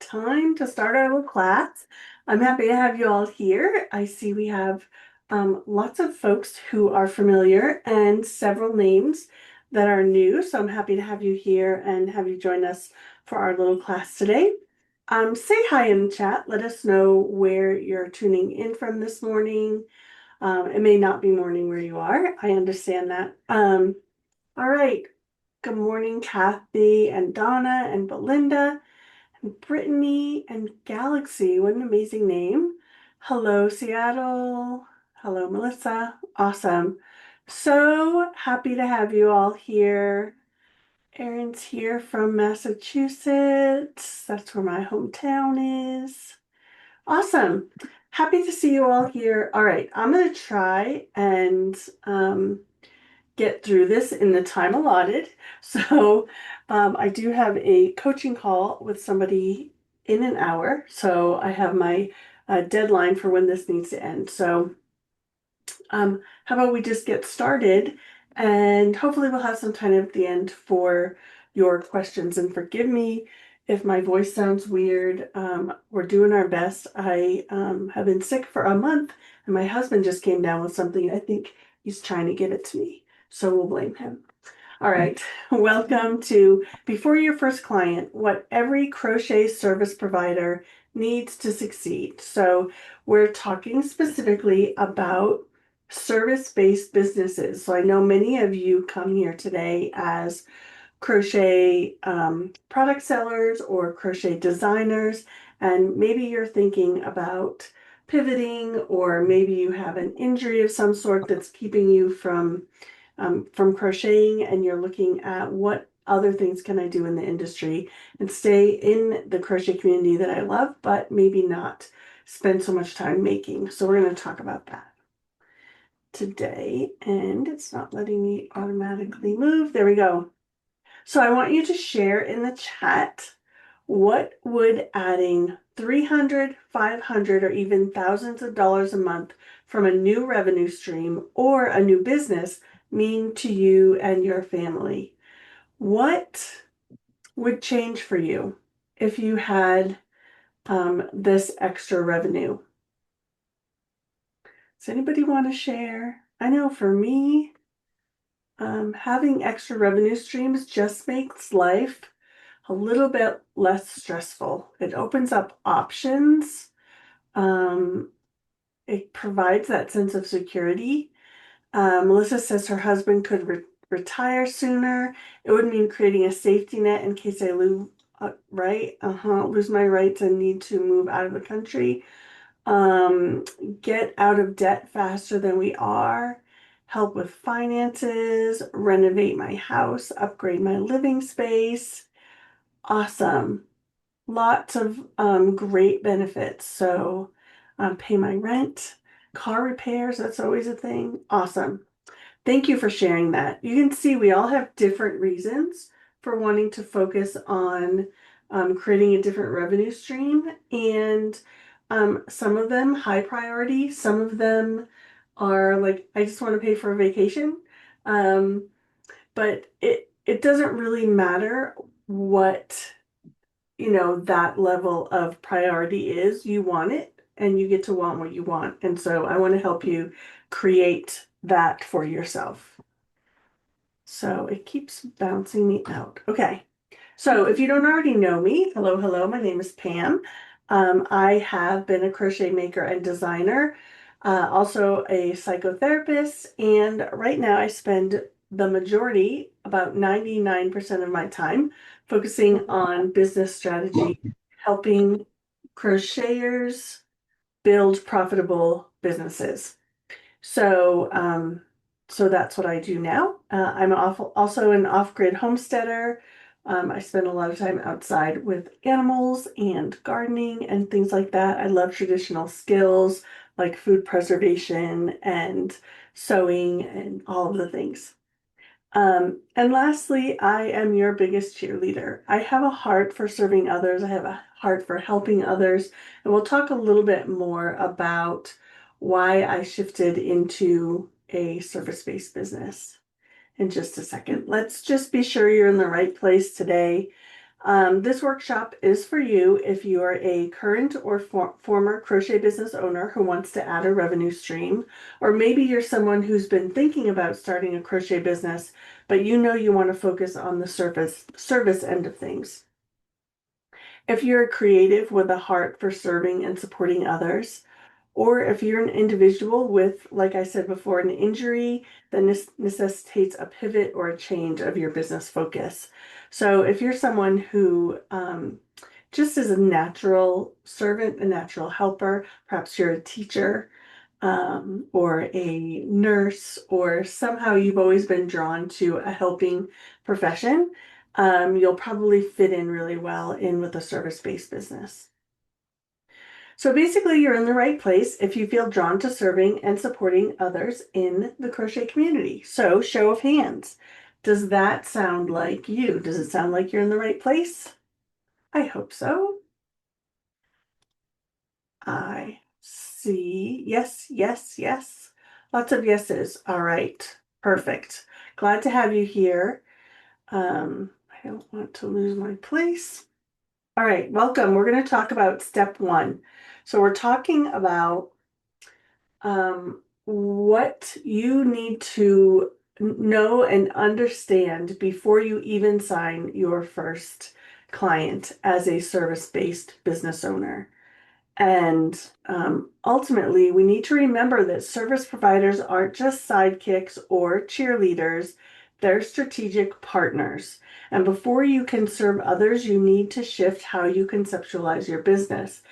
time to start our little class. I'm happy to have you all here. I see we have lots of folks who are familiar and several names that are new. So I'm happy to have you here and have you join us for our little class today. Say hi in the chat. Let us know where you're tuning in from this morning. It may not be morning where you are. I understand that. All right. Good morning, Kathy and Donna and Belinda. Brittany and Galaxy, what an amazing name. Hello, Seattle. Hello, Melissa. Awesome. So happy to have you all here. Erin's here from Massachusetts. That's where my hometown is. Awesome. Happy to see you all here. All right, I'm going to try and get through this in the time allotted. So I do have a coaching call with somebody in an hour. So I have my deadline for when this needs to end. So how about we just get started and hopefully we'll have some time at the end for your questions. And forgive me if my voice sounds weird. We're doing our best. I have been sick for a month and my husband just came down with something. I think he's trying to give it to me. So we'll blame him. All right, welcome to Before Your First Client, what every crochet service provider needs to succeed. So we're talking specifically about service-based businesses. So I know many of you come here today as crochet product sellers or crochet designers, and maybe you're thinking about pivoting, or maybe you have an injury of some sort that's keeping you from crocheting, and you're looking at what other things can I do in the industry and stay in the crochet community that I love, but maybe not spend so much time making. So we're going to talk about that today, and it's not letting me automatically move. There we go. So I want you to share in the chat, what would adding 300, 500, or even thousands of dollars a month from a new revenue stream or a new business mean to you and your family? What would change for you if you had this extra revenue? Does anybody want to share? I know for me, having extra revenue streams just makes life a little bit less stressful. It opens up options. It provides that sense of security. Melissa says her husband could retire sooner. It would mean creating a safety net in case I lose my rights and need to move out of the country. Get out of debt faster than we are. Help with finances. Renovate my house. Upgrade my living space. Awesome. Lots of great benefits. So pay my rent, car repairs, that's always a thing. Awesome. Thank you for sharing that. You can see we all have different reasons for wanting to focus on creating a different revenue stream. And some of them high priority, some of them are like, I just want to pay for a vacation. But it doesn't really matter what that level of priority is. You want it and you get to want what you want. And so I want to help you create that for yourself. So it keeps bouncing me out. Okay. So if you don't already know me, hello, my name is Pam. I have been a crochet maker and designer, also a psychotherapist, and right now I spend the majority, about 99% of my time, focusing on business strategy, helping crocheters build profitable businesses. So that's what I do now. I'm also an off-grid homesteader. I spend a lot of time outside with animals and gardening and things like that. I love traditional skills like food preservation and sewing and all of the things. And lastly, I am your biggest cheerleader. I have a heart for serving others. I have a heart for helping others. And we'll talk a little bit more about why I shifted into a service-based business in just a second. Let's just be sure you're in the right place today. This workshop is for you if you are a current or former crochet business owner who wants to add a revenue stream, or maybe you're someone who's been thinking about starting a crochet business, but you know you want to focus on the service end of things. If you're a creative with a heart for serving and supporting others, or if you're an individual with, like I said before, an injury that necessitates a pivot or a change of your business focus. So if you're someone who just is a natural servant, a natural helper, perhaps you're a teacher or a nurse, or somehow you've always been drawn to a helping profession, you'll probably fit in really well in with a service-based business. So basically, you're in the right place if you feel drawn to serving and supporting others in the crochet community. So, show of hands. Does that sound like you? Does it sound like you're in the right place? I hope so. I see. Yes, yes, yes. Lots of yeses. All right. Perfect. Glad to have you here. I don't want to lose my place. All right, welcome. We're going to talk about step one. So we're talking about what you need to know and understand before you even sign your first client as a service-based business owner. And ultimately, we need to remember that service providers aren't just sidekicks or cheerleaders, they're strategic partners. And before you can serve others, you need to shift how you conceptualize your business.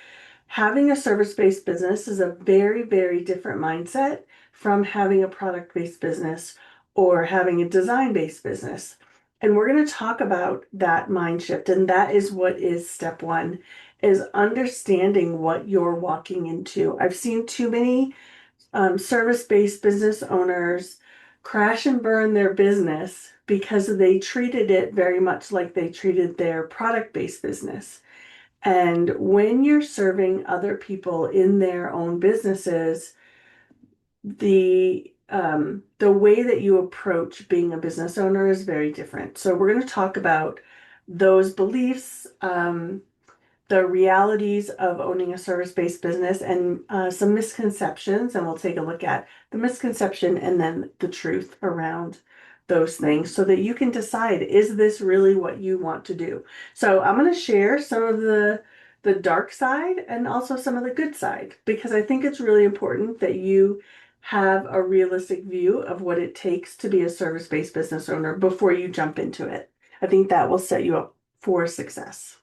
Having a service-based business is a very, very different mindset from having a product-based business or having a design-based business. And we're going to talk about that mind shift. And that is what is step one, is understanding what you're walking into. I've seen too many service-based business owners crash and burn their business because they treated it very much like they treated their product-based business. And when you're serving other people in their own businesses, the way that you approach being a business owner is very different. So we're going to talk about those beliefs, the realities of owning a service-based business, and some misconceptions, and we'll take a look at the misconception and then the truth around those things so that you can decide, is this really what you want to do? So I'm going to share some of the dark side and also some of the good side, because I think it's really important that you have a realistic view of what it takes to be a service-based business owner before you jump into it. I think that will set you up for success.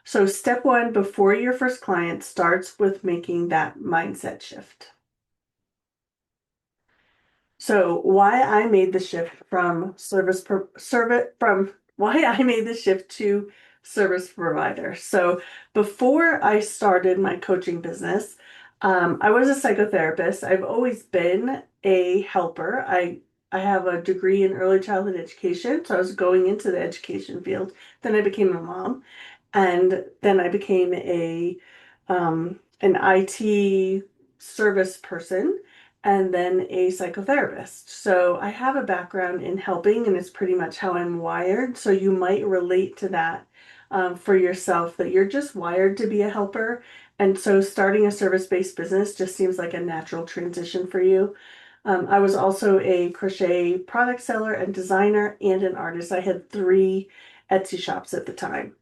So step one before your first client starts with making that mindset shift. So why I made the shift from why I made the shift to service provider. So before I started my coaching business, I was a psychotherapist. I've always been a helper. I have a degree in early childhood education, so I was going into the education field. Then I became a mom. And then I became an IT service person and then a psychotherapist. So I have a background in helping, and it's pretty much how I'm wired. So you might relate to that for yourself, that you're just wired to be a helper. And so starting a service-based business just seems like a natural transition for you. I was also a crochet product seller and designer and an artist. I had 3 Etsy shops at the time.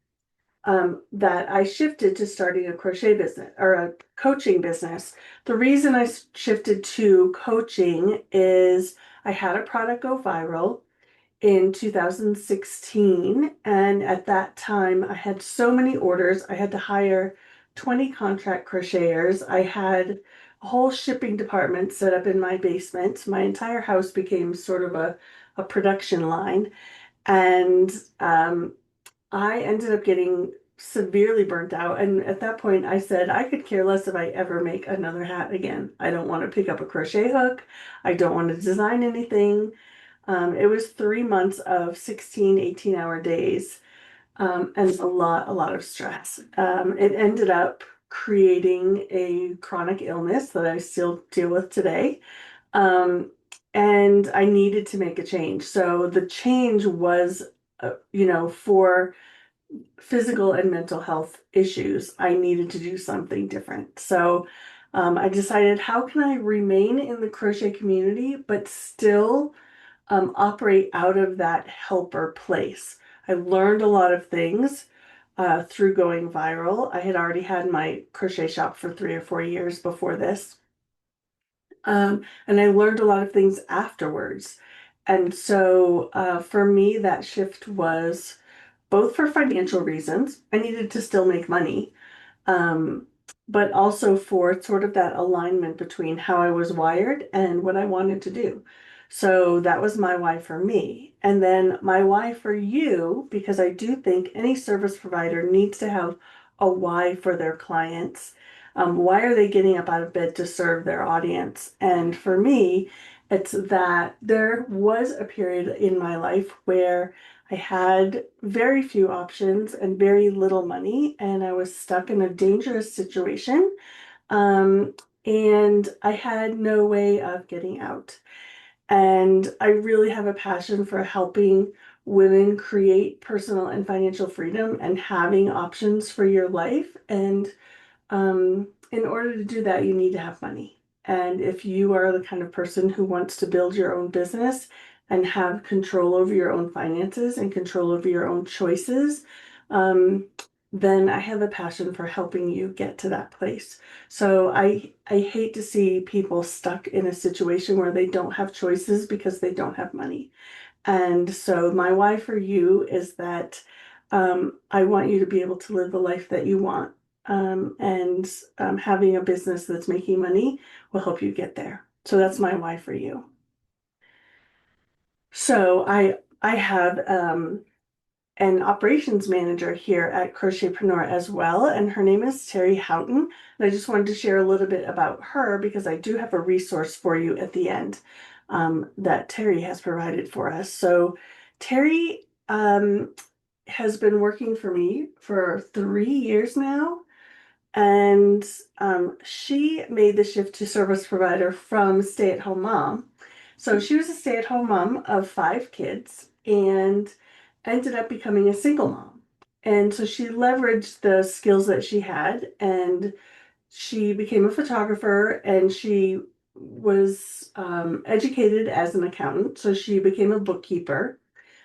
That I shifted to starting a crochet business or a coaching business. The reason I shifted to coaching is I had a product go viral in 2016, and at that time I had so many orders. I had to hire 20 contract crocheters. I had a whole shipping department set up in my basement. My entire house became sort of a production line, and I ended up getting severely burnt out. And at that point, I said, I could care less if I ever make another hat again. I don't want to pick up a crochet hook. I don't want to design anything. It was 3 months of 16, 18-hour days, and a lot of stress. It ended up creating a chronic illness that I still deal with today. And I needed to make a change. So the change was, for physical and mental health issues, I needed to do something different. So I decided, how can I remain in the crochet community but still operate out of that helper place? I learned a lot of things through going viral. I had already had my crochet shop for 3 or 4 years before this. And I learned a lot of things afterwards. And so for me, that shift was both for financial reasons. I needed to still make money, um, but also for sort of that alignment between how I was wired and what I wanted to do. So that was my why for me. And then my why for you, because I do think any service provider needs to have a why for their clients. Why are they getting up out of bed to serve their audience? And for me, it's that there was a period in my life where I had very few options and very little money, and I was stuck in a dangerous situation. Um, and I had no way of getting out. And I really have a passion for helping women create personal and financial freedom and having options for your life. And in order to do that, you need to have money. And if you are the kind of person who wants to build your own business and have control over your own finances and control over your own choices, um, then I have a passion for helping you get to that place. So I hate to see people stuck in a situation where they don't have choices because they don't have money. And so my why for you is that I want you to be able to live the life that you want. And having a business that's making money will help you get there. So that's my why for you. So I have an operations manager here at Crochetpreneur as well, and her name is Terry Houghton. And I just wanted to share a little bit about her because I do have a resource for you at the end that Terry has provided for us. So Terry has been working for me for 3 years now. And she made the shift to service provider from stay-at-home mom. So she was a stay-at-home mom of 5 kids and ended up becoming a single mom. And so she leveraged the skills that she had and she became a photographer and she was educated as an accountant. So she became a bookkeeper.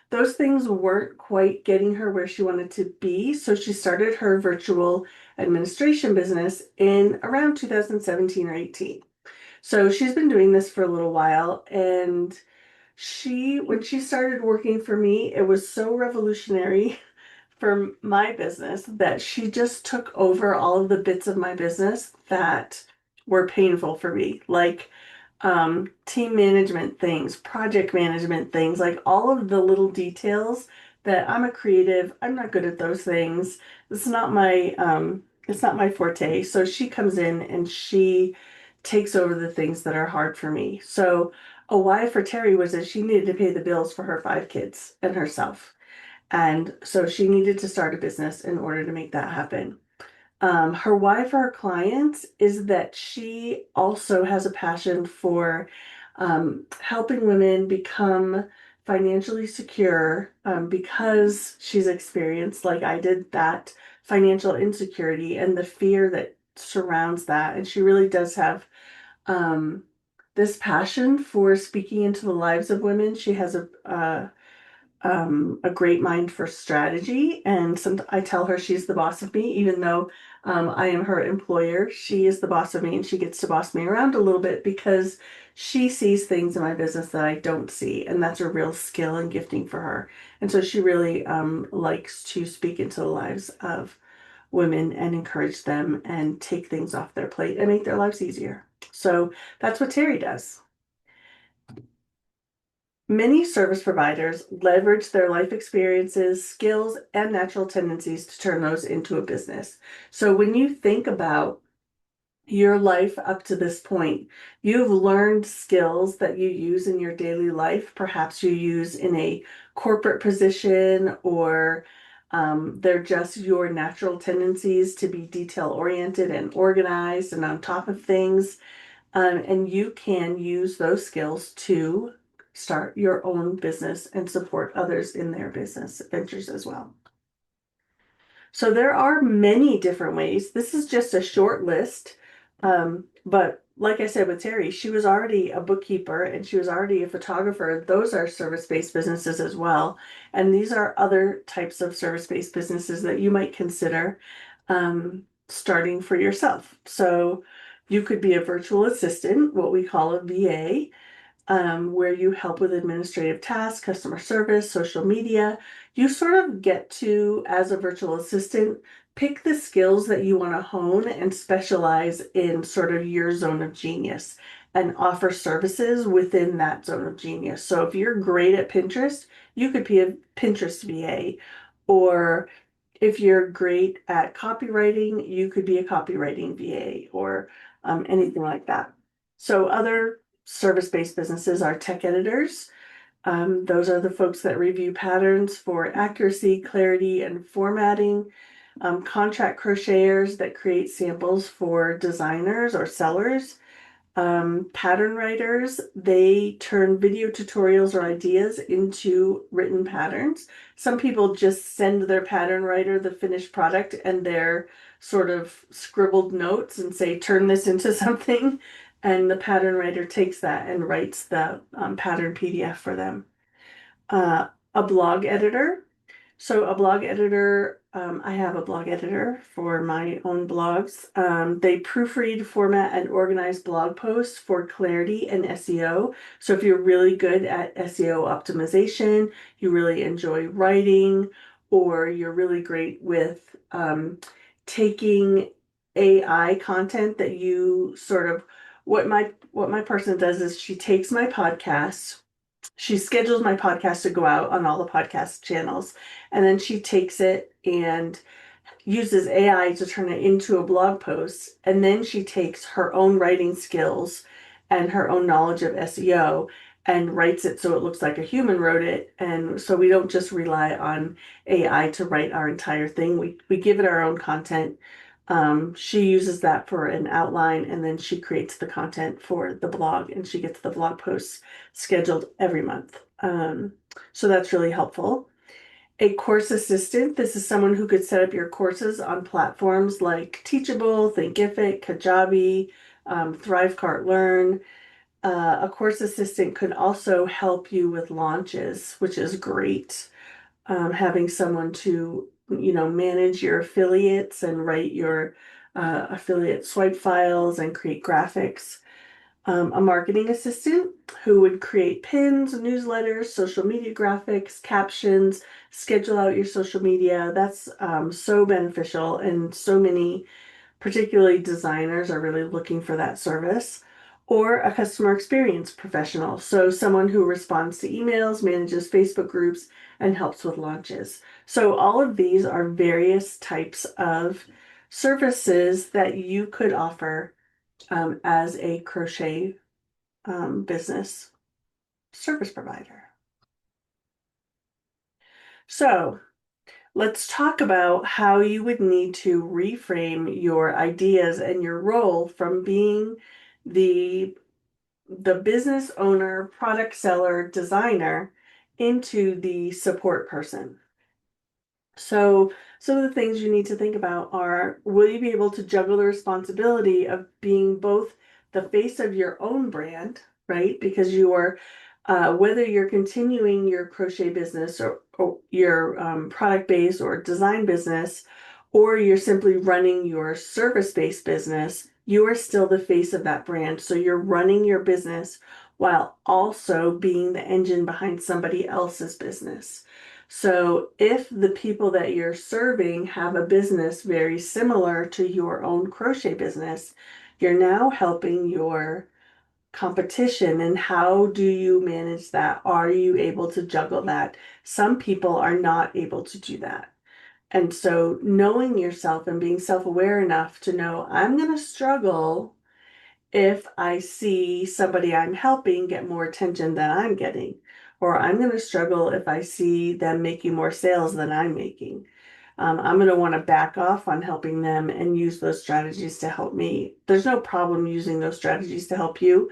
Those things weren't quite getting her where she wanted to be, so she started her virtual administration business in around 2017 or 18. So she's been doing this for a little while, and when she started working for me, it was so revolutionary for my business that she just took over all of the bits of my business that were painful for me, like team management things, project management things, like all of the little details that I'm a creative. I'm not good at those things. It's not my forte. So she comes in and she takes over the things that are hard for me. So a why for Terry was that she needed to pay the bills for her 5 kids and herself. And so she needed to start a business in order to make that happen. Her why for her clients is that she also has a passion for helping women become financially secure because she's experienced, like I did, that financial insecurity and the fear that surrounds that. And she really does have um, this passion for speaking into the lives of women. She has a great mind for strategy. And I tell her she's the boss of me, even though I am her employer. She is the boss of me and she gets to boss me around a little bit because she sees things in my business that I don't see. And that's a real skill and gifting for her. And so she really likes to speak into the lives of women and encourage them and take things off their plate and make their lives easier. So that's what Terry does. Many service providers leverage their life experiences, skills, and natural tendencies to turn those into a business. So when you think about your life up to this point, you've learned skills that you use in your daily life. Perhaps you use in a corporate position or they're just your natural tendencies to be detail oriented and organized and on top of things. And you can use those skills to start your own business and support others in their business ventures as well. So there are many different ways. This is just a short list. But like I said with Terry, she was already a bookkeeper and she was already a photographer. Those are service-based businesses as well. And these are other types of service-based businesses that you might consider starting for yourself. So you could be a virtual assistant, what we call a VA, where you help with administrative tasks, customer service, social media. You sort of get to, as a virtual assistant, pick the skills that you want to hone and specialize in sort of your zone of genius and offer services within that zone of genius. So if you're great at Pinterest, you could be a Pinterest VA. Or if you're great at copywriting, you could be a copywriting VA or anything like that. So other service-based businesses are tech editors. Those are the folks that review patterns for accuracy, clarity, and formatting. Contract crocheters that create samples for designers or sellers. Pattern writers, they turn video tutorials or ideas into written patterns. Some people just send their pattern writer the finished product and their sort of scribbled notes and say, turn this into something. And the pattern writer takes that and writes the pattern PDF for them. A blog editor, so a blog editor, I have a blog editor for my own blogs. They proofread, format, and organize blog posts for clarity and SEO. So if you're really good at SEO optimization, you really enjoy writing, or you're really great with taking AI content that you sort of, what my person does is she takes my podcasts. She schedules my podcast to go out on all the podcast channels, and then she takes it and uses AI to turn it into a blog post. And then she takes her own writing skills and her own knowledge of SEO and writes it so it looks like a human wrote it. And so we don't just rely on AI to write our entire thing. We give it our own content. She uses that for an outline and then she creates the content for the blog and she gets the blog posts scheduled every month. So that's really helpful. A course assistant, this is someone who could set up your courses on platforms like Teachable, Thinkific, Kajabi, Thrivecart Learn. A course assistant could also help you with launches, which is great. Having someone to, manage your affiliates and write your affiliate swipe files and create graphics. A marketing assistant who would create pins, newsletters, social media graphics, captions, schedule out your social media. That's so beneficial, and so many, particularly designers, are really looking for that service. Or a customer experience professional, so someone who responds to emails, manages Facebook groups, and helps with launches. So all of these are various types of services that you could offer as a crochet business service provider. So let's talk about how you would need to reframe your ideas and your role from being the business owner, product seller, designer into the support person. So some of the things you need to think about are, will you be able to juggle the responsibility of being both the face of your own brand, right? Because you are, whether you're continuing your crochet business or your product based or design business, or you're simply running your service-based business, you are still the face of that brand. So you're running your business while also being the engine behind somebody else's business. So if the people that you're serving have a business very similar to your own crochet business, you're now helping your competition. And how do you manage that? Are you able to juggle that? Some people are not able to do that. And so knowing yourself and being self-aware enough to know, I'm going to struggle if I see somebody I'm helping get more attention than I'm getting, or I'm going to struggle if I see them making more sales than I'm making. I'm going to want to back off on helping them and use those strategies to help me. There's no problem using those strategies to help you.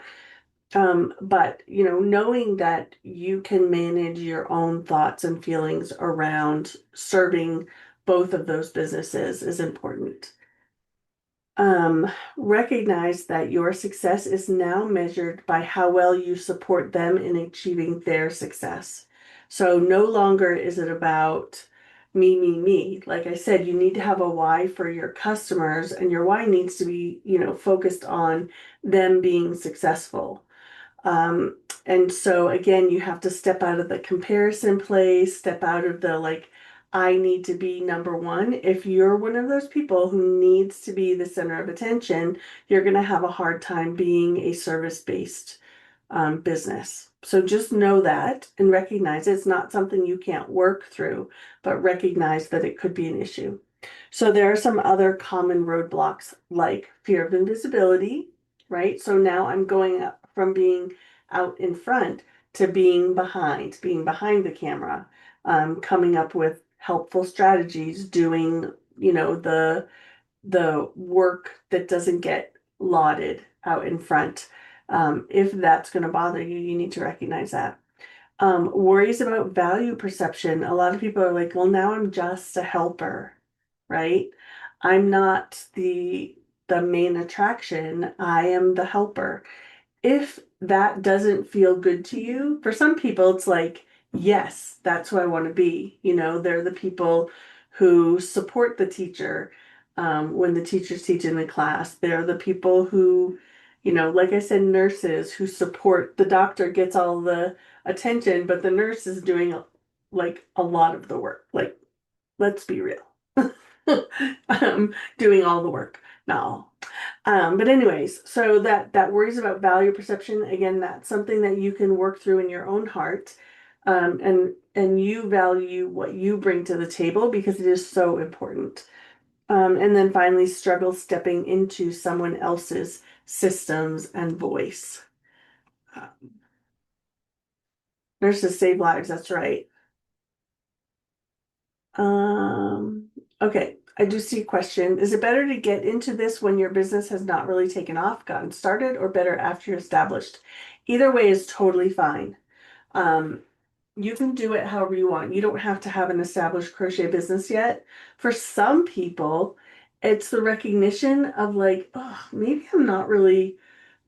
But knowing that you can manage your own thoughts and feelings around serving both of those businesses is important. Recognize that your success is now measured by how well you support them in achieving their success. So no longer is it about me, me, me. Like I said, you need to have a why for your customers, and your why needs to be, focused on them being successful. Um, and so again, you have to step out of the comparison place, step out of the like, I need to be number one. If you're one of those people who needs to be the center of attention, you're going to have a hard time being a service-based business. So just know that and recognize it's not something you can't work through, but recognize that it could be an issue. So there are some other common roadblocks like fear of invisibility, right? So now I'm going up from being out in front to being behind the camera, coming up with helpful strategies, doing, the work that doesn't get lauded out in front. If that's going to bother you, you need to recognize that. Worries about value perception. A lot of people are like, well, now I'm just a helper, right? I'm not the main attraction. I am the helper. If that doesn't feel good to you, for some people, it's like, yes, that's who I want to be. They're the people who support the teacher when the teacher's teaching the class. They're the people who, like I said, nurses who support the doctor gets all the attention, but the nurse is doing like a lot of the work. Like, let's be real. Doing all the work. No. But anyways, so that worries about value perception, again, that's something that you can work through in your own heart. And you value what you bring to the table because it is so important. And then finally, struggle stepping into someone else's systems and voice. Uh, Nurses save lives, that's right. Um, okay, I do see a question. Is it better to get into this when your business has not really taken off, gotten started, or better after you're established? Either way is totally fine. Um, you can do it however you want. You don't have to have an established crochet business yet. For some people, it's the recognition of like, oh,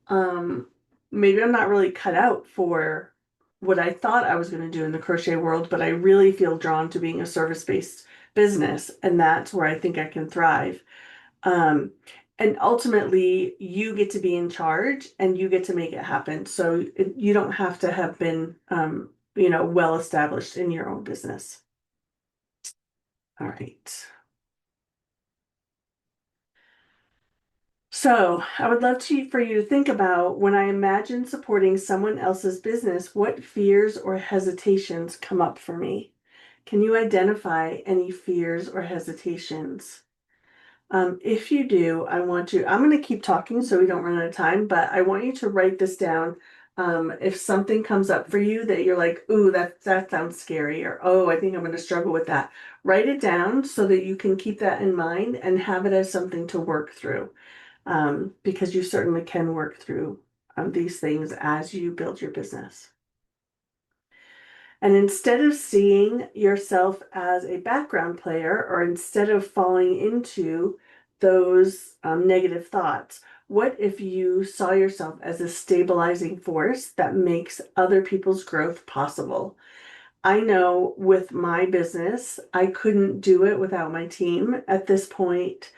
um, maybe I'm not really cut out for what I thought I was going to do in the crochet world, but I really feel drawn to being a service-based business, and that's where I think I can thrive. Um, and ultimately, you get to be in charge and you get to make it happen. So you don't have to have been, well established in your own business. All right. So I would love for you to think about when I imagine supporting someone else's business, what fears or hesitations come up for me? Can you identify any fears or hesitations? If you do, I'm going to keep talking so we don't run out of time, but I want you to write this down. If something comes up for you that you're like, ooh, that sounds scary, or oh, I think I'm going to struggle with that. Write it down so that you can keep that in mind and have it as something to work through. Because you certainly can work through these things as you build your business. And instead of seeing yourself as a background player, or instead of falling into those negative thoughts, what if you saw yourself as a stabilizing force that makes other people's growth possible? I know with my business, I couldn't do it without my team at this point.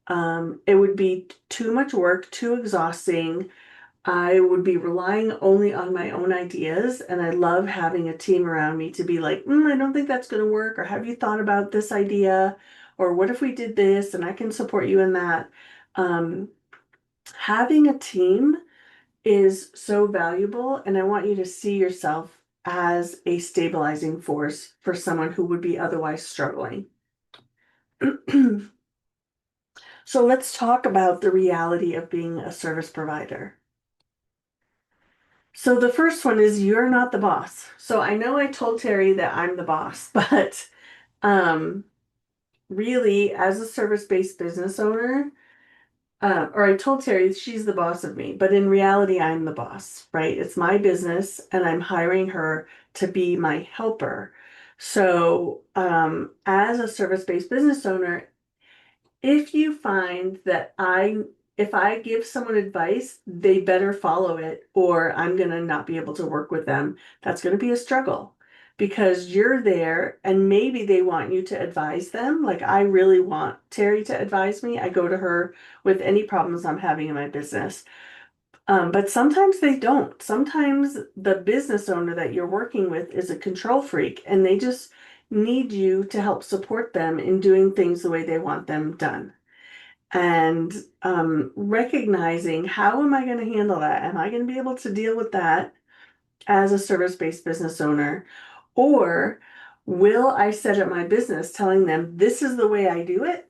It would be too much work, too exhausting. I would be relying only on my own ideas, and I love having a team around me to be like, I don't think that's going to work, or have you thought about this idea? Or what if we did this and I can support you in that? Um, Having a team is so valuable, and I want you to see yourself as a stabilizing force for someone who would be otherwise struggling. So let's talk about the reality of being a service provider. So the first one is you're not the boss. So I know I told Terry that I'm the boss, but um, really, as a service-based business owner, or I told Terry she's the boss of me, but in reality, I'm the boss, right? It's my business, and I'm hiring her to be my helper. So, as a service-based business owner, if you find that if I give someone advice, they better follow it, or I'm going to not be able to work with them. That's going to be a struggle because you're there and maybe they want you to advise them. Like I really want Terry to advise me. I go to her with any problems I'm having in my business. But sometimes they don't. Sometimes the business owner that you're working with is a control freak and they just need you to help support them in doing things the way they want them done. And recognizing how am I going to handle that? Am I going to be able to deal with that as a service-based business owner? Or will I set up my business telling them this is the way I do it?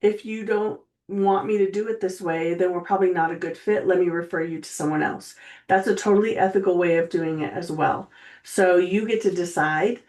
If you don't want me to do it this way, then we're probably not a good fit. Let me refer you to someone else. That's a totally ethical way of doing it as well. So you get to decide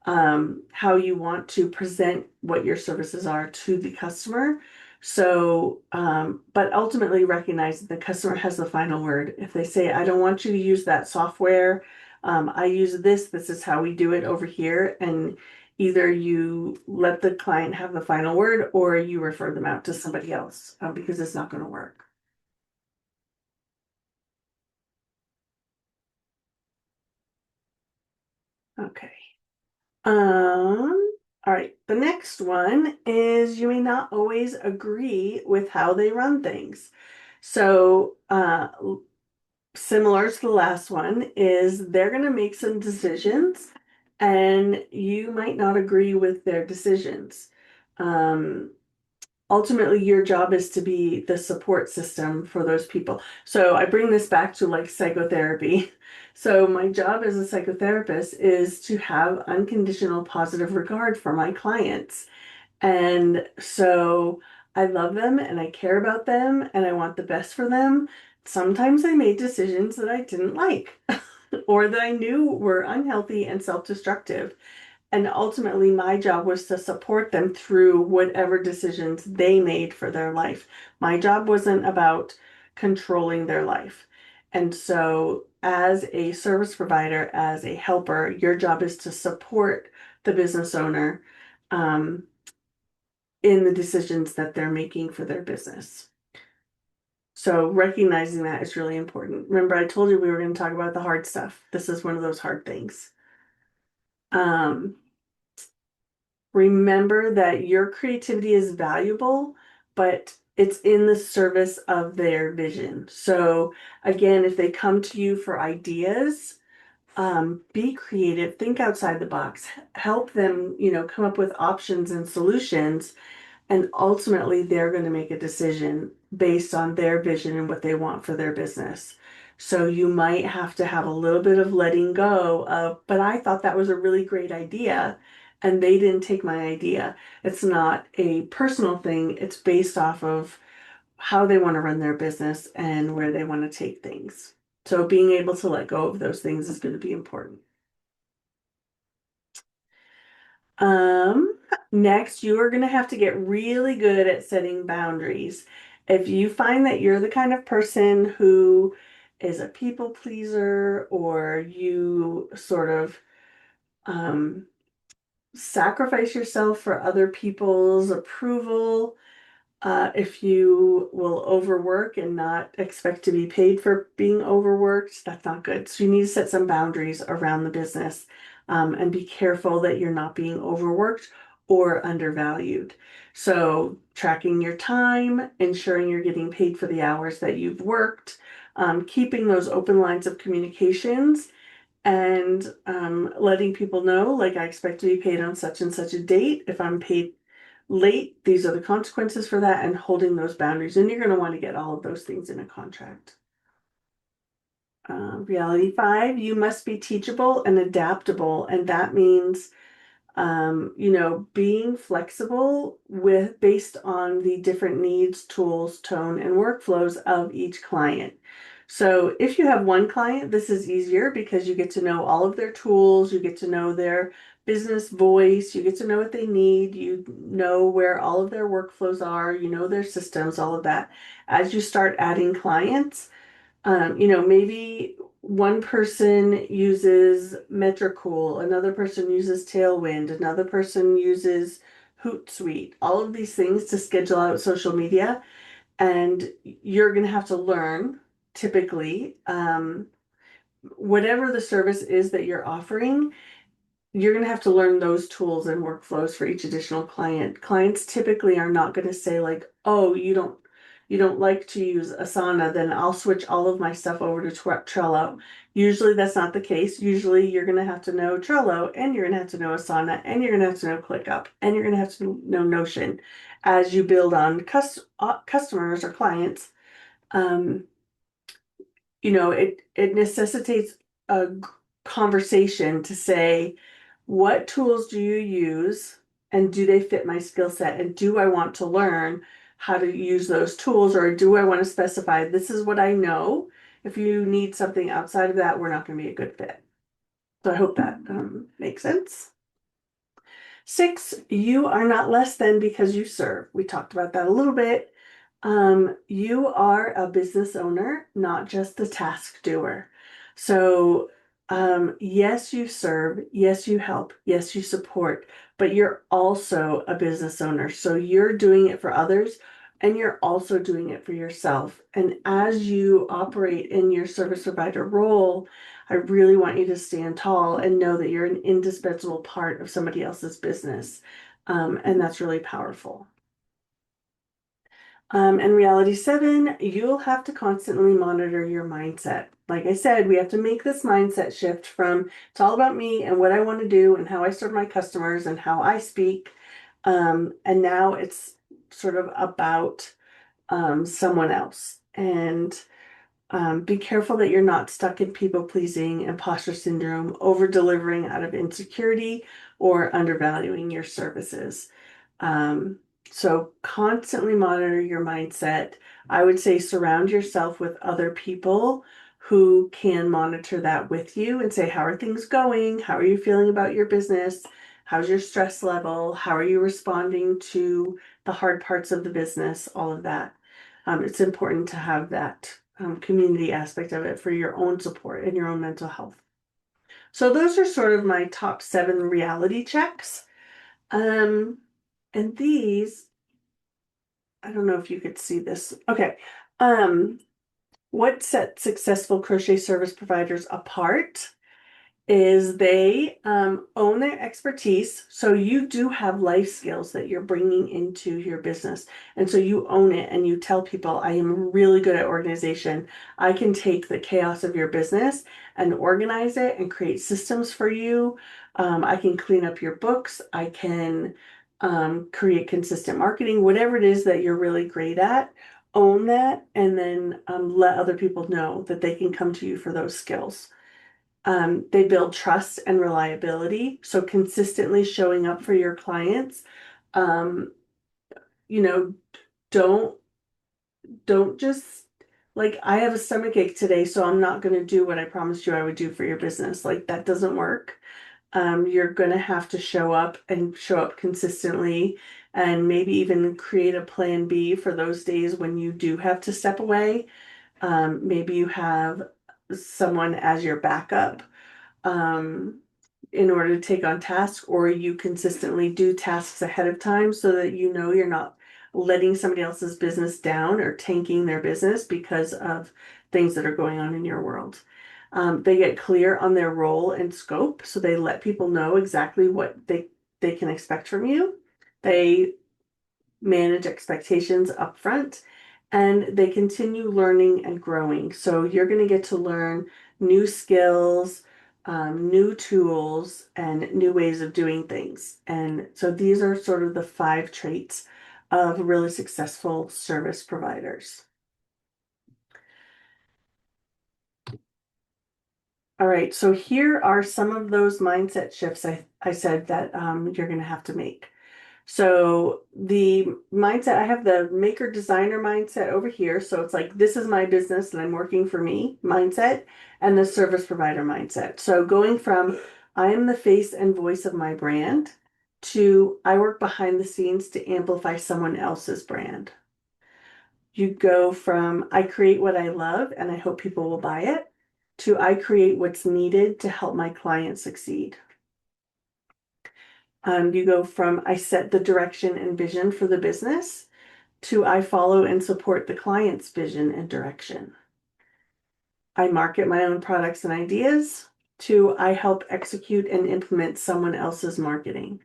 how you want to present what your services are to the customer. So, but ultimately recognize that the customer has the final word. If they say, I don't want you to use that software, I use this is how we do it over here. And either you let the client have the final word or you refer them out to somebody else because it's not going to work. Okay. All right. The next one is you may not always agree with how they run things. So, similar to the last one is they're going to make some decisions and you might not agree with their decisions. Um, Ultimately your job is to be the support system for those people. So I bring this back to like psychotherapy. So my job as a psychotherapist is to have unconditional positive regard for my clients. And so I love them and I care about them and I want the best for them. Sometimes I made decisions that I didn't like or that I knew were unhealthy and self-destructive. And ultimately, my job was to support them through whatever decisions they made for their life. My job wasn't about controlling their life. And so, as a service provider, as a helper, your job is to support the business owner um, in the decisions that they're making for their business. So, recognizing that is really important. Remember, I told you we were going to talk about the hard stuff. This is one of those hard things. Um, Remember that your creativity is valuable, but it's in the service of their vision. So again, if they come to you for ideas, be creative, think outside the box, help them, come up with options and solutions and ultimately, they're going to make a decision based on their vision and what they want for their business. So you might have to have a little bit of letting go of, but I thought that was a really great idea, and they didn't take my idea. It's not a personal thing, it's based off of how they want to run their business and where they want to take things. So being able to let go of those things is going to be important. Um, Next, you are going to have to get really good at setting boundaries. If you find that you're the kind of person who is a people pleaser or you sort of um, sacrifice yourself for other people's approval, if you will overwork and not expect to be paid for being overworked, that's not good. So you need to set some boundaries around the business and be careful that you're not being overworked or undervalued. So tracking your time, ensuring you're getting paid for the hours that you've worked, keeping those open lines of communications and letting people know, like I expect to be paid on such and such a date. If I'm paid late, these are the consequences for that, and holding those boundaries. And you're going to want to get all of those things in a contract. Reality 5, you must be teachable and adaptable. And that means being flexible with based on the different needs, tools, tone, and workflows of each client. So if you have one client, this is easier because you get to know all of their tools, you get to know their business voice, you get to know what they need, you know where all of their workflows are, you know their systems, all of that. As you start adding clients, maybe one person uses Metricool, another person uses Tailwind, another person uses Hootsuite, all of these things to schedule out social media. And you're going to have to learn typically, whatever the service is that you're offering, you're going to have to learn those tools and workflows for each additional client. Clients typically are not going to say like, "Oh, you don't like to use Asana, then I'll switch all of my stuff over to Trello." Usually that's not the case. Usually you're going to have to know Trello, and you're going to have to know Asana, and you're going to have to know ClickUp, and you're going to have to know Notion as you build on customers or clients. Um, it necessitates a conversation to say, what tools do you use and do they fit my skill set? And do I want to learn how to use those tools, or do I want to specify this is what I know? If you need something outside of that, we're not going to be a good fit. So I hope that makes sense. 6, you are not less than because you serve. We talked about that a little bit. You are a business owner, not just the task doer. So, yes, you serve, yes, you help, yes, you support, but you're also a business owner. So you're doing it for others and you're also doing it for yourself. And as you operate in your service provider role, I really want you to stand tall and know that you're an indispensable part of somebody else's business. And that's really powerful. And reality 7, you'll have to constantly monitor your mindset. Like I said, we have to make this mindset shift from it's all about me and what I want to do and how I serve my customers and how I speak. And now it's sort of about someone else. And be careful that you're not stuck in people pleasing, imposter syndrome, over delivering out of insecurity, or undervaluing your services. Um, so constantly monitor your mindset. I would say surround yourself with other people who can monitor that with you and say, how are things going? How are you feeling about your business? How's your stress level? How are you responding to the hard parts of the business? All of that. It's important to have that community aspect of it for your own support and your own mental health. So those are sort of my top 7 reality checks. Um, and these, I don't know if you could see this. Okay. What sets successful crochet service providers apart is they own their expertise. So you do have life skills that you're bringing into your business. And so you own it and you tell people, I am really good at organization. I can take the chaos of your business and organize it and create systems for you. I can clean up your books. I can create consistent marketing, whatever it is that you're really great at. Own that and then let other people know that they can come to you for those skills. They build trust and reliability. So consistently showing up for your clients. Um, you know, don't just like I have a stomach ache today, so I'm not going to do what I promised you I would do for your business. Like that doesn't work. You're going to have to show up and show up consistently and maybe even create a plan B for those days when you do have to step away. Maybe you have someone as your backup um, in order to take on tasks, or you consistently do tasks ahead of time so that you know you're not letting somebody else's business down or tanking their business because of things that are going on in your world. They get clear on their role and scope, so they let people know exactly what they can expect from you. They manage expectations up front, and they continue learning and growing. So you're going to get to learn new skills, new tools, and new ways of doing things. And so these are sort of the 5 traits of really successful service providers. All right, so here are some of those mindset shifts I said that you're going to have to make. So the mindset, I have the maker designer mindset over here. So it's like, this is my business and I'm working for me mindset, and the service provider mindset. So going from I am the face and voice of my brand to I work behind the scenes to amplify someone else's brand. You go from I create what I love and I hope people will buy it to I create what's needed to help my client succeed. You go from I set the direction and vision for the business to I follow and support the client's vision and direction. I market my own products and ideas to I help execute and implement someone else's marketing.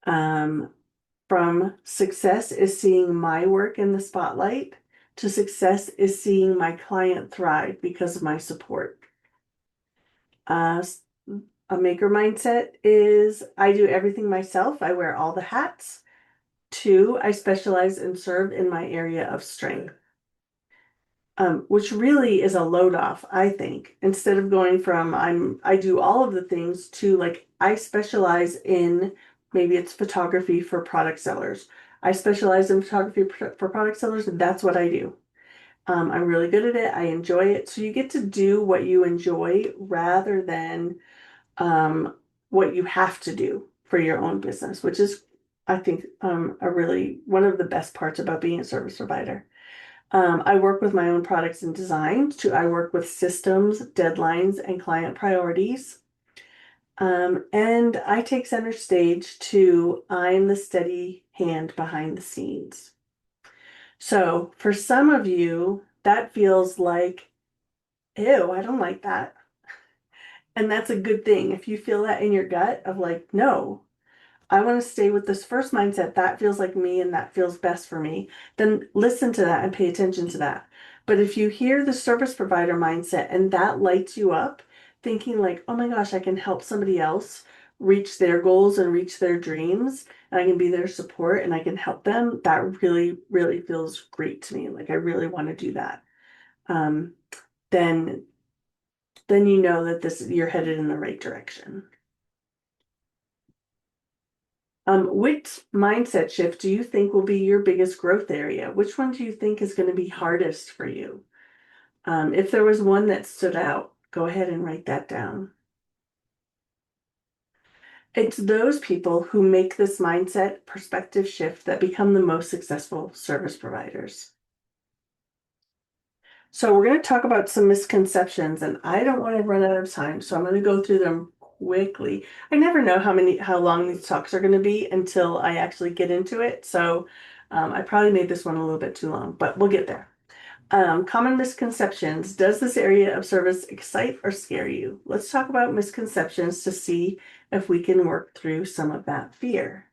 From success is seeing my work in the spotlight to success is seeing my client thrive because of my support. Uh, a maker mindset is I do everything myself. I wear all the hats. 2, I specialize and serve in my area of strength. Which really is a load off, I think. Instead of going from I do all of the things to like I specialize in maybe it's photography for product sellers. I specialize in photography for product sellers, and that's what I do. I'm really good at it. I enjoy it. So you get to do what you enjoy rather than what you have to do for your own business, which is, I think, a really one of the best parts about being a service provider. I work with my own products and design. I work with systems, deadlines, and client priorities. And I take center stage to I'm the steady hand behind the scenes. So for some of you, that feels like, ew, I don't like that. And that's a good thing. If you feel that in your gut of like, no, I want to stay with this first mindset. That feels like me and that feels best for me. Then listen to that and pay attention to that. But if you hear the service provider mindset and that lights you up, thinking like, oh my gosh, I can help somebody else reach their goals and reach their dreams, and I can be their support and I can help them, that really, really feels great to me. Like I really want to do that. Um, then you know that you're headed in the right direction. Which mindset shift do you think will be your biggest growth area? Which one do you think is going to be hardest for you? If there was one that stood out, go ahead and write that down. It's those people who make this mindset perspective shift that become the most successful service providers. So we're going to talk about some misconceptions, and I don't want to run out of time, so I'm going to go through them quickly. I never know how long these talks are going to be until I actually get into it. So I probably made this one a little bit too long, but we'll get there. Common misconceptions. Does this area of service excite or scare you? Let's talk about misconceptions to see if we can work through some of that fear.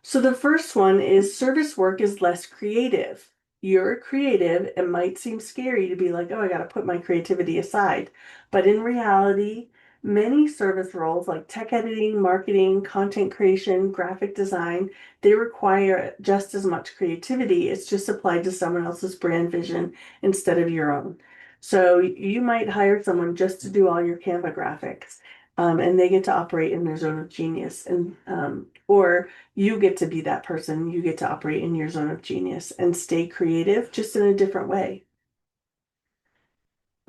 So the first one is service work is less creative. You're creative. It might seem scary to be like, oh, I got to put my creativity aside. But in reality, many service roles like tech editing, marketing, content creation, graphic design, they require just as much creativity. It's just applied to someone else's brand vision instead of your own. So you might hire someone just to do all your Canva graphics. And they get to operate in their zone of genius, and or you get to be that person. You get to operate in your zone of genius and stay creative just in a different way.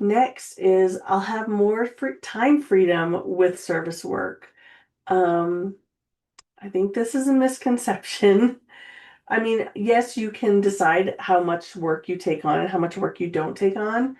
Next is I'll have more time freedom with service work. I think this is a misconception. I mean, yes, you can decide how much work you take on and how much work you don't take on.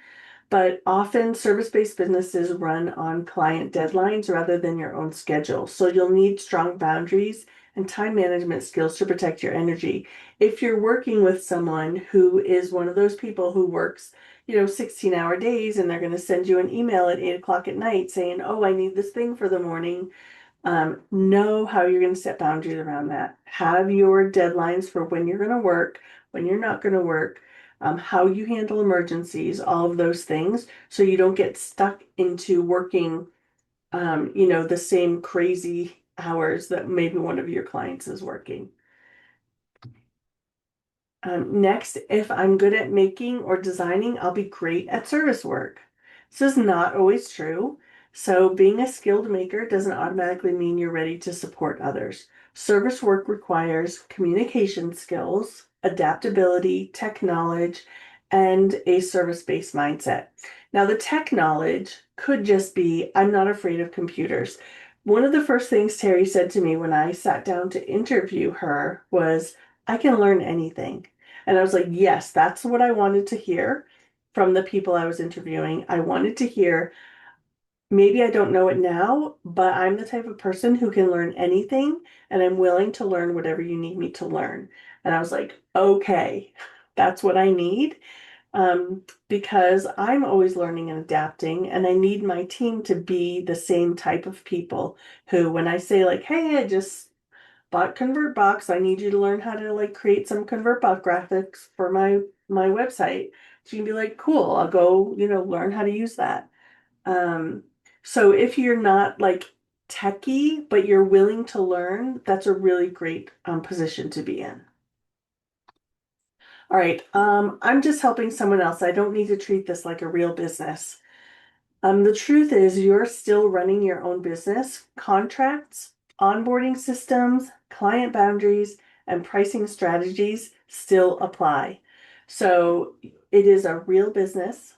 But often service-based businesses run on client deadlines rather than your own schedule. So you'll need strong boundaries and time management skills to protect your energy. If you're working with someone who is one of those people who works, 16-hour days and they're going to send you an email at 8 o'clock at night saying, oh, I need this thing for the morning. Know how you're going to set boundaries around that. Have your deadlines for when you're going to work, when you're not going to work, how you handle emergencies, all of those things, so you don't get stuck into working, the same crazy hours that maybe one of your clients is working. Next, if I'm good at making or designing, I'll be great at service work. This is not always true. So being a skilled maker doesn't automatically mean you're ready to support others. Service work requires communication skills, adaptability, tech knowledge, and a service-based mindset. Now, the tech knowledge could just be, I'm not afraid of computers. One of the first things Terry said to me when I sat down to interview her was, I can learn anything. And I was like, yes, that's what I wanted to hear. from the people I was interviewing. I wanted to hear, maybe I don't know it now, but I'm the type of person who can learn anything, and I'm willing to learn whatever you need me to learn. And I was like, okay, that's what I need. Because I'm always learning and adapting, and I need my team to be the same type of people who, when I say like, hey, I just bought ConvertBox, I need you to learn how to like create some ConvertBox graphics for my website. So you can be like, cool, I'll go, learn how to use that. Um, so if you're not like techie, but you're willing to learn, that's a really great position to be in. All right, I'm just helping someone else. I don't need to treat this like a real business. The truth is, you're still running your own business. Contracts, onboarding systems, client boundaries, and pricing strategies still apply. So it is a real business.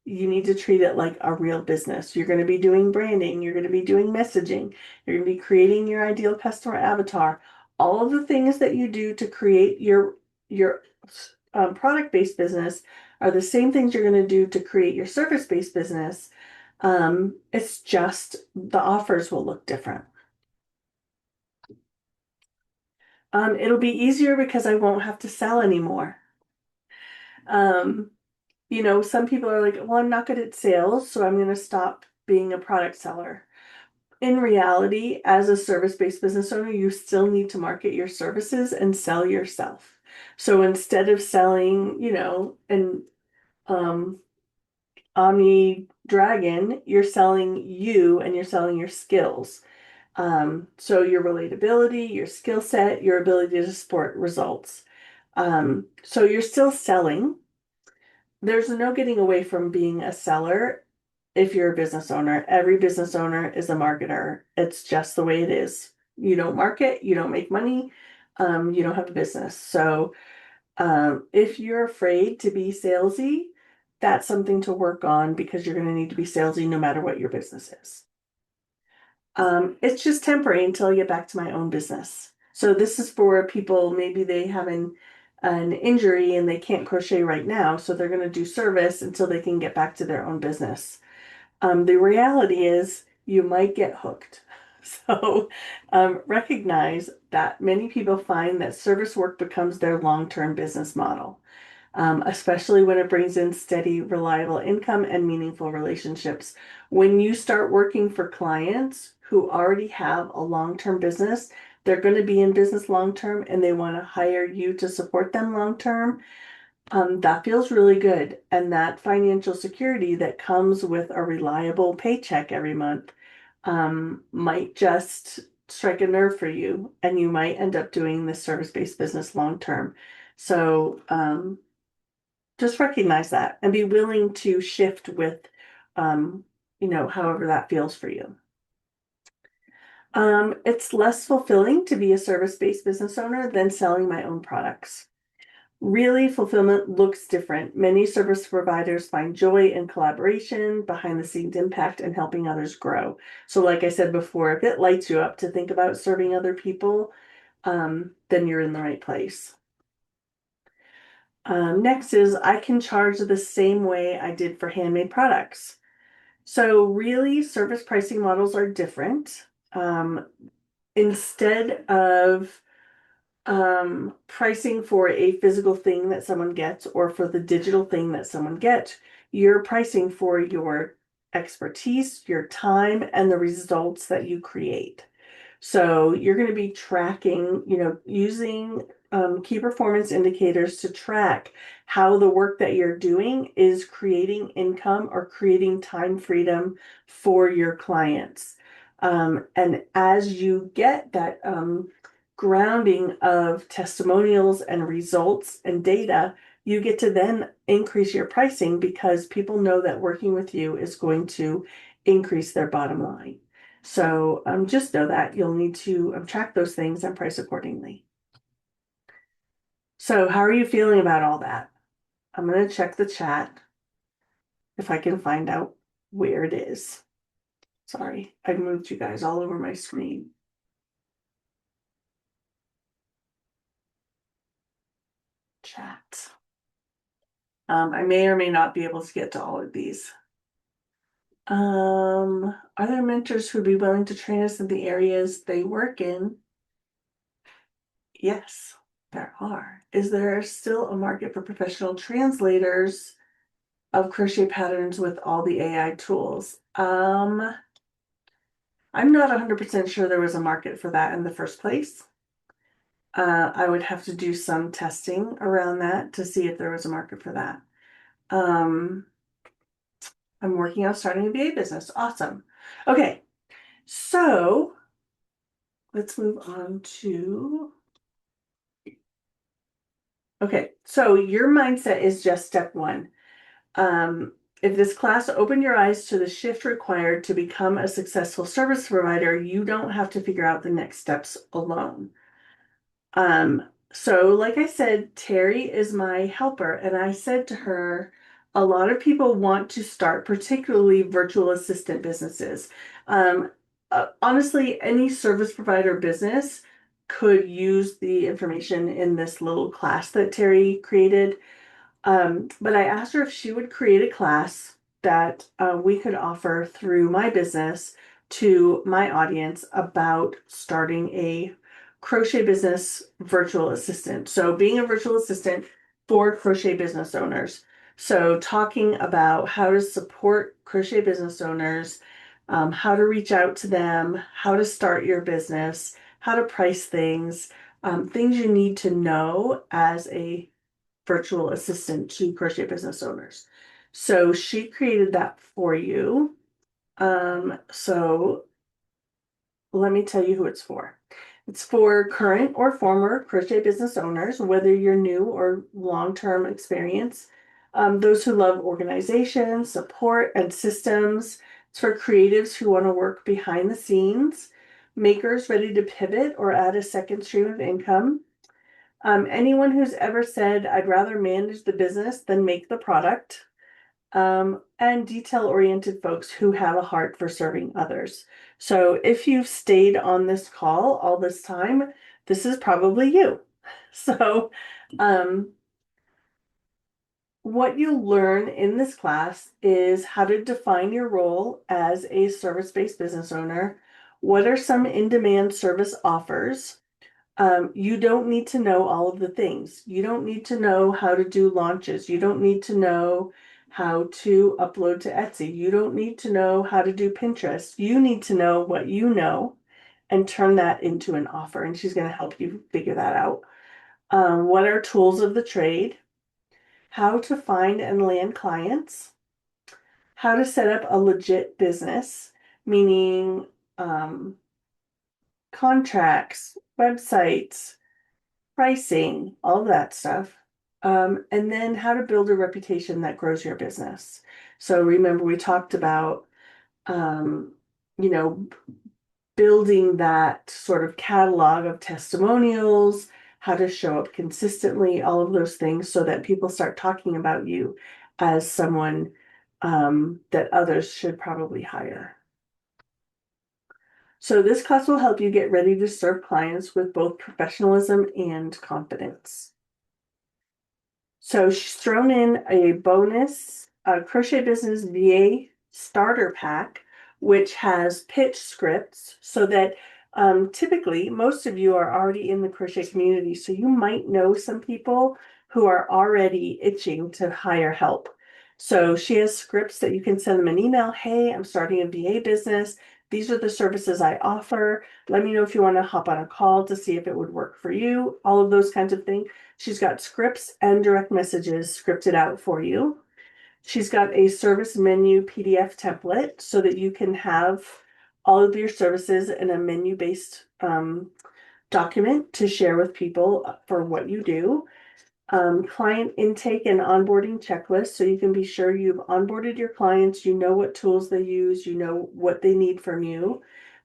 You need to treat it like a real business. You're going to be doing branding, you're going to be doing messaging, you're going to be creating your ideal customer avatar. All of the things that you do to create your product-based business are the same things you're going to do to create your service-based business. It's just the offers will look different. It'll be easier because I won't have to sell anymore. Um, some people are like, well, I'm not good at sales, so I'm going to stop being a product seller. In reality, as a service-based business owner, you still need to market your services and sell yourself. So instead of selling, an Omni Dragon, you're selling you and you're selling your skills. So your relatability, your skill set, your ability to support results. So you're still selling. There's no getting away from being a seller if you're a business owner. Every business owner is a marketer. It's just the way it is. You don't market, you don't make money, you don't have a business. So if you're afraid to be salesy, that's something to work on because you're going to need to be salesy no matter what your business is. It's just temporary until I get back to my own business. So this is for people, maybe they have an injury and they can't crochet right now, so they're going to do service until they can get back to their own business. The reality is you might get hooked. So recognize that many people find that service work becomes their long-term business model. Especially when it brings in steady, reliable income and meaningful relationships. When you start working for clients who already have a long-term business, they're going to be in business long-term and they want to hire you to support them long-term. That feels really good. And that financial security that comes with a reliable paycheck every month might just strike a nerve for you, and you might end up doing this service-based business long-term. So, just recognize that and be willing to shift with, however that feels for you. It's less fulfilling to be a service-based business owner than selling my own products. Really, fulfillment looks different. Many service providers find joy in collaboration, behind the scenes impact, and helping others grow. So like I said before, if it lights you up to think about serving other people, then you're in the right place. Next is I can charge the same way I did for handmade products. So really, service pricing models are different. Instead of pricing for a physical thing that someone gets or for the digital thing that someone gets, you're pricing for your expertise, your time, and the results that you create. So you're going to be tracking, using key performance indicators to track how the work that you're doing is creating income or creating time freedom for your clients. And as you get that grounding of testimonials and results and data, you get to then increase your pricing because people know that working with you is going to increase their bottom line. So just know that you'll need to track those things and price accordingly. So how are you feeling about all that? I'm going to check the chat if I can find out where it is. Sorry, I moved you guys all over my screen. Chat. I may or may not be able to get to all of these. Are there mentors who would be willing to train us in the areas they work in? Yes, there are. Is there still a market for professional translators of crochet patterns with all the AI tools? I'm not 100% sure there was a market for that in the first place. I would have to do some testing around that to see if there was a market for that. I'm working on starting a VA business. Awesome. Okay, so let's move on to. Okay, so your mindset is just step one. If this class opened your eyes to the shift required to become a successful service provider, you don't have to figure out the next steps alone. So like I said, Terry is my helper, and I said to her, a lot of people want to start particularly virtual assistant businesses. Honestly, any service provider business could use the information in this little class that Terry created. But I asked her if she would create a class that we could offer through my business to my audience about starting a crochet business virtual assistant. So being a virtual assistant for crochet business owners. So talking about how to support crochet business owners, how to reach out to them, how to start your business, how to price things, things you need to know as a virtual assistant to crochet business owners. So she created that for you. So let me tell you who it's for. It's for current or former crochet business owners, whether you're new or long-term experience. Those who love organization, support, and systems. It's for creatives who want to work behind the scenes, makers ready to pivot or add a second stream of income. Anyone who's ever said, I'd rather manage the business than make the product, and detail-oriented folks who have a heart for serving others. So if you've stayed on this call all this time, this is probably you. So what you'll learn in this class is how to define your role as a service-based business owner. What are some in-demand service offers? You don't need to know all of the things. You don't need to know how to do launches. You don't need to know how to upload to Etsy. You don't need to know how to do Pinterest. You need to know what you know and turn that into an offer. And she's going to help you figure that out. What are tools of the trade? How to find and land clients. How to set up a legit business, meaning contracts, websites, pricing, all of that stuff. And then how to build a reputation that grows your business. So remember, we talked about, um, you know, building that sort of catalog of testimonials, how to show up consistently, all of those things so that people start talking about you as someone that others should probably hire. So this class will help you get ready to serve clients with both professionalism and confidence. So she's thrown in a bonus Crochet Business VA starter pack, which has pitch scripts so that typically most of you are already in the crochet community. So you might know some people who are already itching to hire help. So she has scripts that you can send them an email. Hey, I'm starting a VA business. These are the services I offer. Let me know if you want to hop on a call to see if it would work for you. All of those kinds of things. She's got scripts and direct messages scripted out for you. She's got a service menu PDF template so that you can have all of your services in a menu-based document to share with people for what you do. Client intake and onboarding checklist so you can be sure you've onboarded your clients, you know what tools they use, you know what they need from you.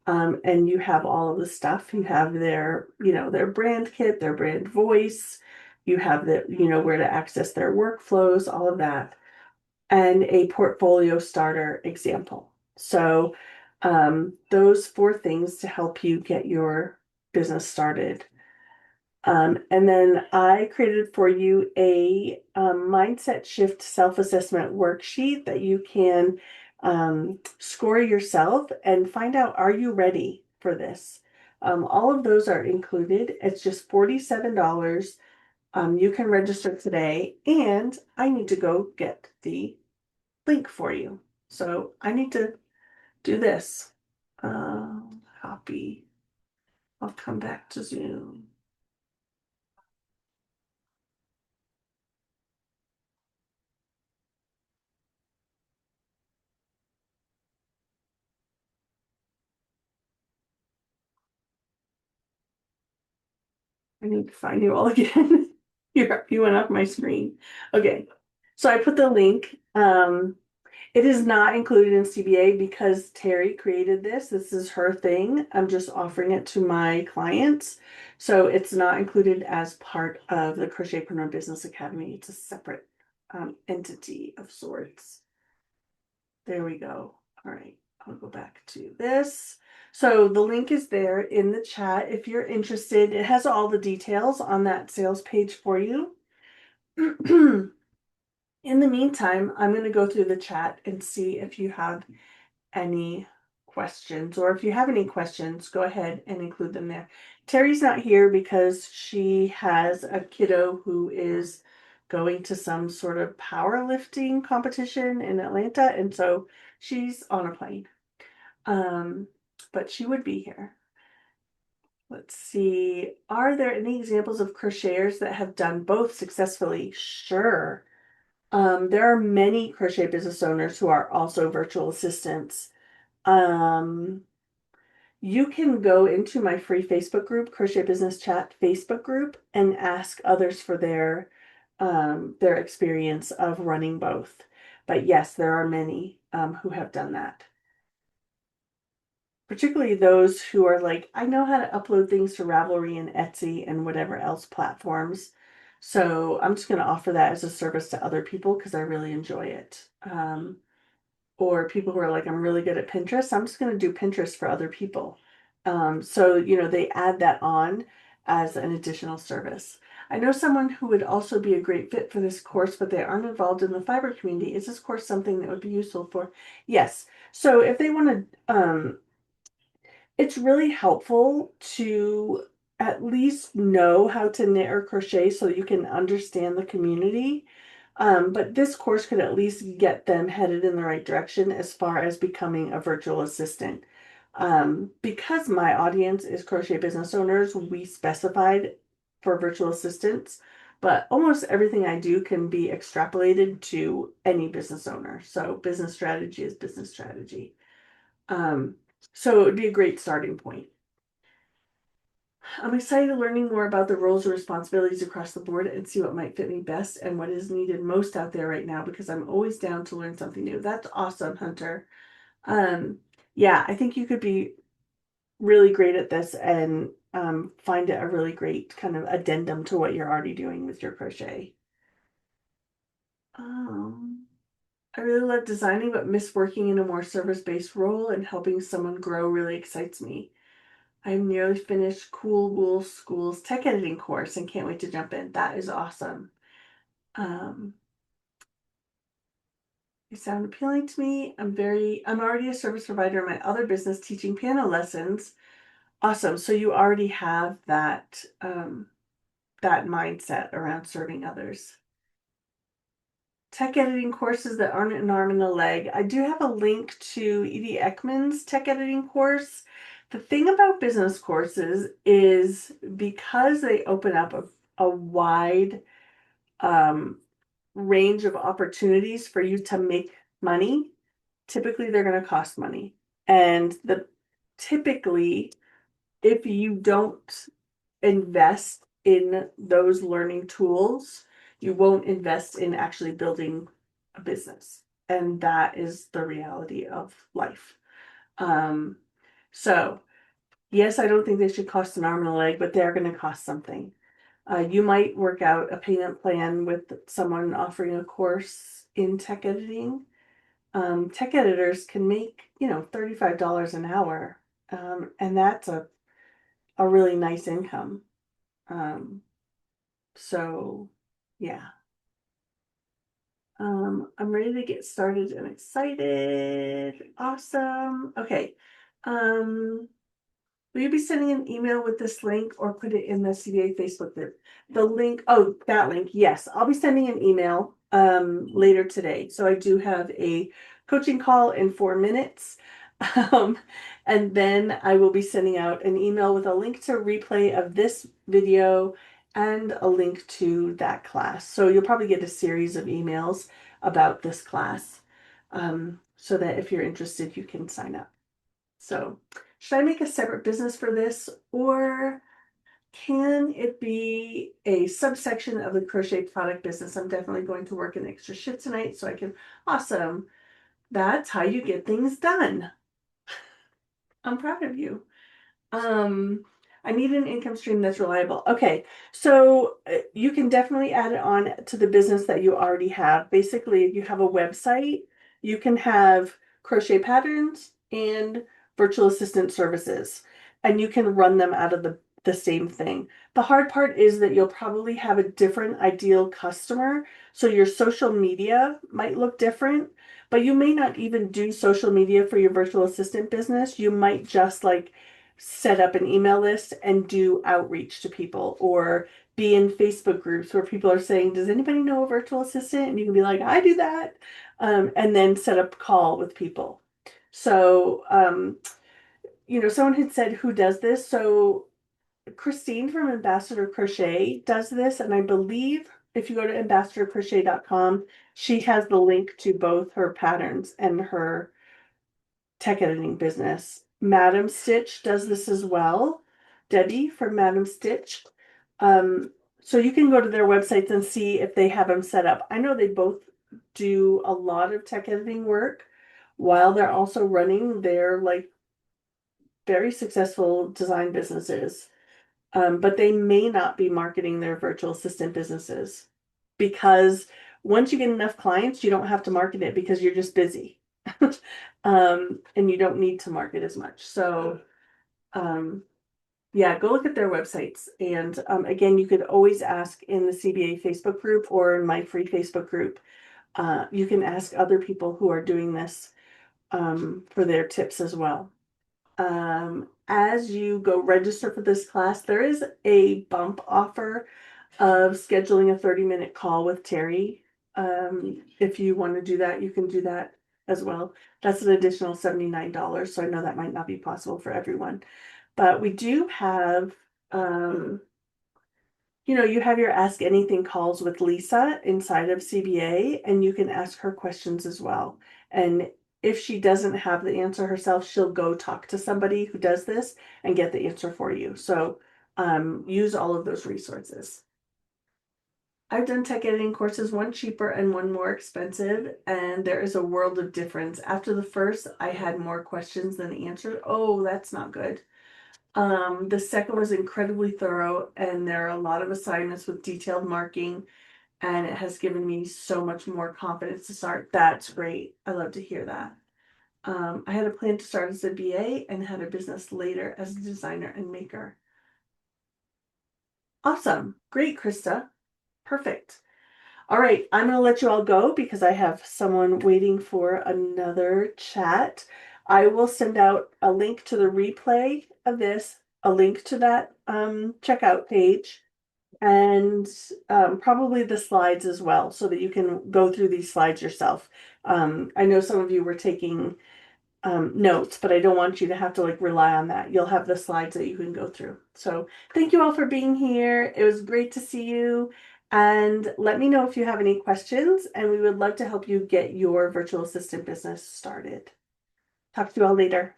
And you have all of the stuff. You have their, their brand kit, their brand voice. You have the, where to access their workflows, all of that, and a portfolio starter example. So those 4 things to help you get your business started. And then I created for you a mindset shift self-assessment worksheet that you can score yourself and find out, are you ready for this? All of those are included. It's just $47. You can register today, and I need to go get the link for you. So I need to do this. Copy. I'll come back to Zoom. I need to find you all again. You went off my screen. Okay, so I put the link. It is not included in CBA because Terry created this. This is her thing. I'm just offering it to my clients. So it's not included as part of the Crochetpreneur Business Academy. It's a separate entity of sorts. There we go. All right, I'll go back to this. So the link is there in the chat if you're interested. It has all the details on that sales page for you. In the meantime, I'm going to go through the chat and see if you have any questions, or if you have any questions, go ahead and include them there. Terry's not here because she has a kiddo who is going to some sort of powerlifting competition in Atlanta, and so she's on a plane. But she would be here. Let's see. Are there any examples of crocheters that have done both successfully? Sure. There are many crochet business owners who are also virtual assistants. You can go into my free Facebook group, Crochet Business Chat Facebook group, and ask others for their experience of running both. But yes, there are many who have done that. Particularly those who are like, I know how to upload things to Ravelry and Etsy and whatever else platforms. So I'm just going to offer that as a service to other people because I really enjoy it. Or people who are like, I'm really good at Pinterest. I'm just going to do Pinterest for other people. So, they add that on as an additional service. I know someone who would also be a great fit for this course, but they aren't involved in the fiber community. Is this course something that would be useful for? Yes. So if they want to, it's really helpful to at least know how to knit or crochet so you can understand the community. But this course could at least get them headed in the right direction as far as becoming a virtual assistant. Because my audience is crochet business owners, we specified for virtual assistants, but almost everything I do can be extrapolated to any business owner. So business strategy is business strategy. So it would be a great starting point. I'm excited learning more about the roles and responsibilities across the board and see what might fit me best and what is needed most out there right now because I'm always down to learn something new. That's awesome, Hunter. Yeah, I think you could be really great at this and find it a really great kind of addendum to what you're already doing with your crochet. I really love designing, but miss working in a more service-based role, and helping someone grow really excites me. I'm nearly finished Cool Wool School's tech editing course and can't wait to jump in. That is awesome. They sound appealing to me. I'm already a service provider in my other business teaching piano lessons. Awesome. So you already have that that mindset around serving others. Tech editing courses that aren't an arm and a leg. I do have a link to Edie Ekman's tech editing course. The thing about business courses is because they open up a wide range of opportunities for you to make money, typically they're going to cost money. And typically, if you don't invest in those learning tools, you won't invest in actually building a business. And that is the reality of life. So yes, I don't think they should cost an arm and a leg, but they're going to cost something. You might work out a payment plan with someone offering a course in tech editing. Tech editors can make, $35 an hour. And that's a really nice income. So yeah. I'm ready to get started and excited. Awesome. Okay. Um, will you be sending an email with this link or put it in the CBA Facebook group? The link, oh, that link, yes. I'll be sending an email later today. So I do have a coaching call in 4 minutes. Um, and then I will be sending out an email with a link to replay of this video and a link to that class. So you'll probably get a series of emails about this class so that if you're interested, you can sign up. So should I make a separate business for this, or can it be a subsection of the crochet product business? I'm definitely going to work an extra shift tonight so I can, awesome. That's how you get things done. I'm proud of you. Um, I need an income stream that's reliable. Okay, so you can definitely add it on to the business that you already have. Basically, if you have a website, you can have crochet patterns and virtual assistant services, and you can run them out of the same thing. The hard part is that you'll probably have a different ideal customer, so your social media might look different, but you may not even do social media for your virtual assistant business. You might just like set up an email list and do outreach to people, or be in Facebook groups where people are saying, does anybody know a virtual assistant? And you can be like, I do that. And then set up a call with people. So, someone had said, who does this? So Christine from Ambassador Crochet does this. And I believe if you go to ambassadorcrochet.com, she has the link to both her patterns and her tech editing business. Madam Stitch does this as well. Debbie from Madam Stitch. So you can go to their websites and see if they have them set up. I know they both do a lot of tech editing work while they're also running their like very successful design businesses. But they may not be marketing their virtual assistant businesses because once you get enough clients, you don't have to market it because you're just busy. And you don't need to market as much. So, yeah, go look at their websites. And again, you could always ask in the CBA Facebook group or in my free Facebook group. You can ask other people who are doing this for their tips as well. As you go register for this class, there is a bump offer of scheduling a 30-minute call with Terry. If you want to do that, you can do that as well. That's an additional $79. So I know that might not be possible for everyone. But we do have, you have your Ask Anything calls with Lisa inside of CBA, and you can ask her questions as well. And if she doesn't have the answer herself, she'll go talk to somebody who does this and get the answer for you. So use all of those resources. I've done tech editing courses, one cheaper and one more expensive, and there is a world of difference. After the first, I had more questions than answers. Oh, that's not good. The second was incredibly thorough, and there are a lot of assignments with detailed marking, and it has given me so much more confidence to start. That's great. I love to hear that. I had a plan to start as a BA and had a business later as a designer and maker. Awesome. Great, Krista. Perfect. All right, I'm going to let you all go because I have someone waiting for another chat. I will send out a link to the replay of this, a link to that checkout page, and probably the slides as well so that you can go through these slides yourself. I know some of you were taking notes, but I don't want you to have to like rely on that. You'll have the slides that you can go through. So thank you all for being here. It was great to see you. And let me know if you have any questions, and we would love to help you get your virtual assistant business started. Talk to you all later.